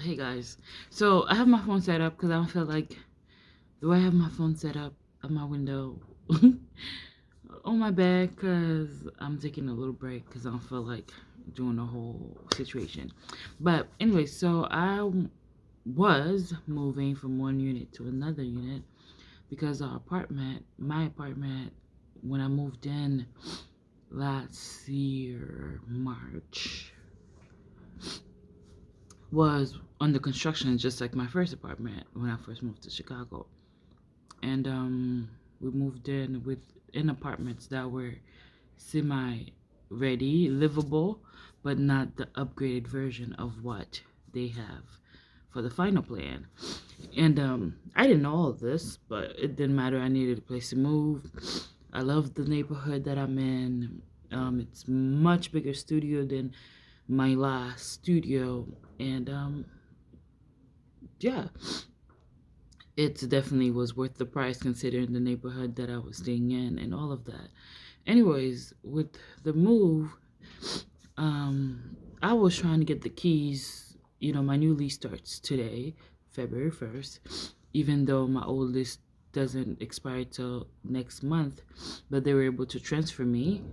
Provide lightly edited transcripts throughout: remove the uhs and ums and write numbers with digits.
Hey guys, so I have my phone set up because I don't feel like the way I have my phone set up at my window on my bed because I'm taking a little break because I don't feel like doing the whole situation. But anyway, so was moving from one unit to another unit because my apartment, when I moved in last year, March, was under construction just like my first apartment when I first moved to Chicago. And we moved in apartments that were semi ready, livable, but not the upgraded version of what they have for the final plan. And I didn't know all of this, but it didn't matter. I needed a place to move. I love the neighborhood that I'm in. It's much bigger studio than my last studio, and yeah, it definitely was worth the price considering the neighborhood that I was staying in and all of that. Anyways, with the move, I was trying to get the keys. My new lease starts today, February 1st, even though my old lease doesn't expire till next month, but they were able to transfer me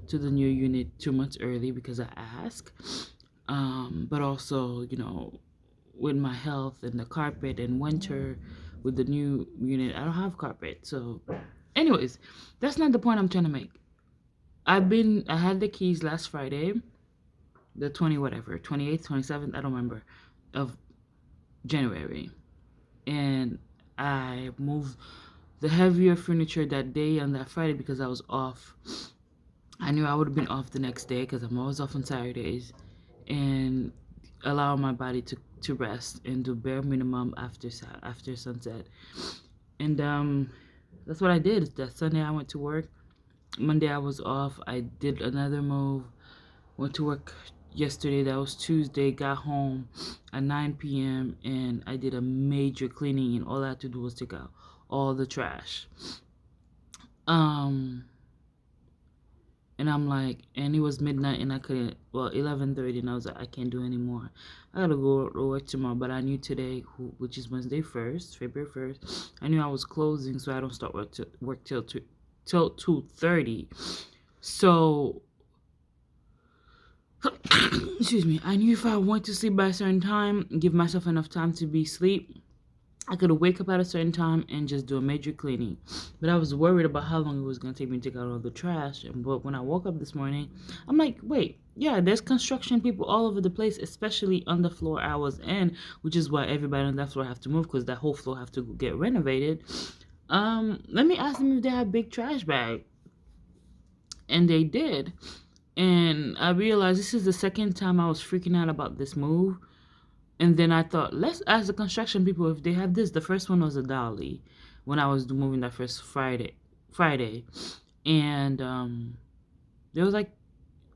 to the new unit 2 months early because I asked. But also, with my health and the carpet and winter with the new unit, I don't have carpet. So, anyways, that's not the point I'm trying to make. I had the keys last Friday, the 20 whatever, 28th, 27th, I don't remember, of January. And I moved the heavier furniture that day on that Friday because I was off. I knew I would have been off the next day because I'm always off on Saturdays, and allow my body to rest and do bare minimum after sunset. And that's what I did. That Sunday I went to work. Monday I was off. I did another move. Went to work yesterday. That was Tuesday. Got home at 9 p.m. and I did a major cleaning. And all I had to do was take out all the trash. And I'm like, and it was midnight, and I couldn't. Well, 11:30, and I was like, I can't do anymore. I gotta go to work tomorrow. But I knew today, which is Wednesday 1st, February 1st, I knew I was closing, so I don't start work till 2:30. So, excuse me. I knew if I went to sleep by a certain time, give myself enough time to be asleep, I could wake up at a certain time and just do a major cleaning. But I was worried about how long it was going to take me to take out all the trash. But when I woke up this morning, I'm like, wait, yeah, there's construction people all over the place, especially on the floor I was in, which is why everybody on that floor have to move because that whole floor have to get renovated. Let me ask them if they have big trash bag. And they did. And I realized this is the second time I was freaking out about this move. And then I thought, let's ask the construction people if they have this. The first one was a dolly when I was moving that first Friday. And they was like,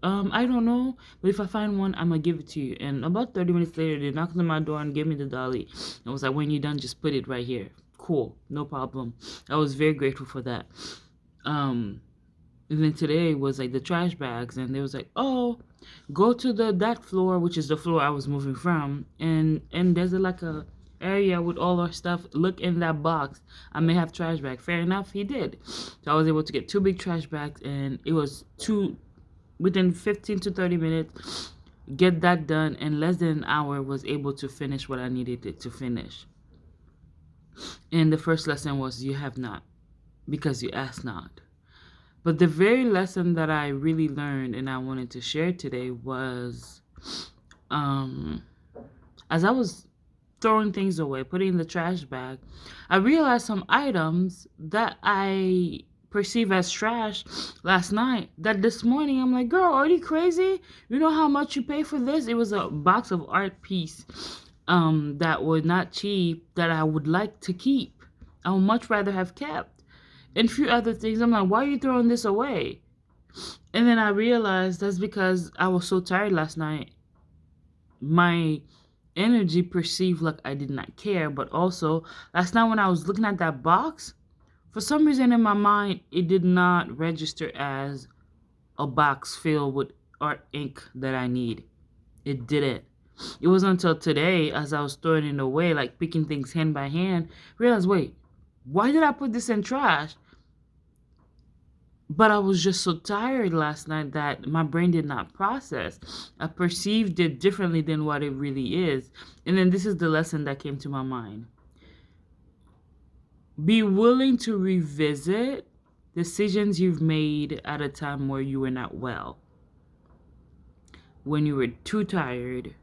I don't know, but if I find one, I'm gonna give it to you. And about 30 minutes later, they knocked on my door and gave me the dolly. And was like, when you're done, just put it right here. Cool, no problem. I was very grateful for that. And then today was like the trash bags, and they was like, "Oh, go to that floor, which is the floor I was moving from, and there's like a area with all our stuff. Look in that box. I may have trash bag." Fair enough, he did. So I was able to get two big trash bags, and it was within 15 to 30 minutes. Get that done in less than an hour. Was able to finish what I needed it to finish. And the first lesson was, you have not, because you ask not. But the very lesson that I really learned and I wanted to share today was, um, as I was throwing things away, putting in the trash bag, I realized some items that I perceive as trash last night that this morning I'm like, girl, are you crazy? You know how much you pay for this? It was a box of art piece that was not cheap that I would like to keep. I would much rather have kept. And a few other things. I'm like, why are you throwing this away? And then I realized that's because I was so tired last night. My energy perceived like I did not care, but also last night when I was looking at that box, for some reason in my mind, it did not register as a box filled with art ink that I need. It didn't. It wasn't until today, as I was throwing it away, like picking things hand by hand, realized, wait, why did I put this in trash? But I was just so tired last night that my brain did not process. I perceived it differently than what it really is. And then this is the lesson that came to my mind. Be willing to revisit decisions you've made at a time where you were not well, when you were too tired,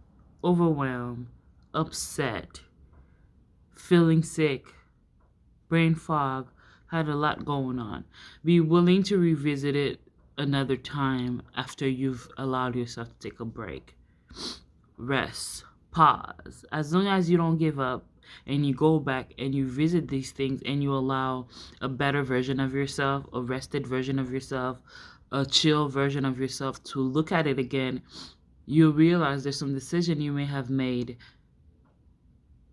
overwhelmed, upset, feeling sick, brain fog, had a lot going on. Be willing to revisit it another time after you've allowed yourself to take a break. Rest, pause. As long as you don't give up and you go back and you visit these things and you allow a better version of yourself, a rested version of yourself, a chill version of yourself to look at it again, you realize there's some decision you may have made.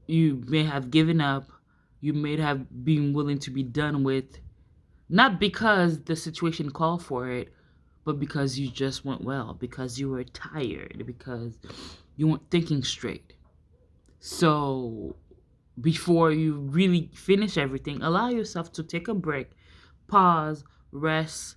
You may have given up. You may have been willing to be done with, not because the situation called for it, but because you just went well, because you were tired, because you weren't thinking straight. So before you really finish everything, allow yourself to take a break, pause, rest,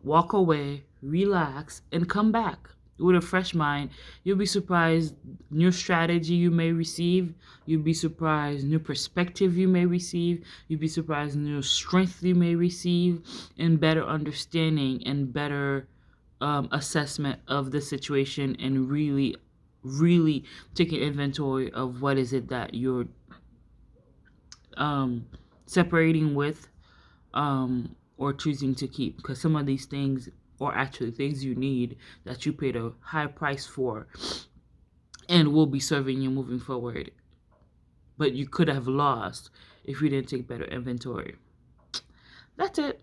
walk away, relax, and come back with a fresh mind. You'll be surprised new strategy you may receive. You'll be surprised new perspective you may receive. You'll be surprised new strength you may receive, and better understanding and better assessment of the situation, and really taking inventory of what is it that you're separating with, or choosing to keep, because some of these things are actually things you need that you paid a high price for and will be serving you moving forward, but you could have lost if you didn't take better inventory. That's it.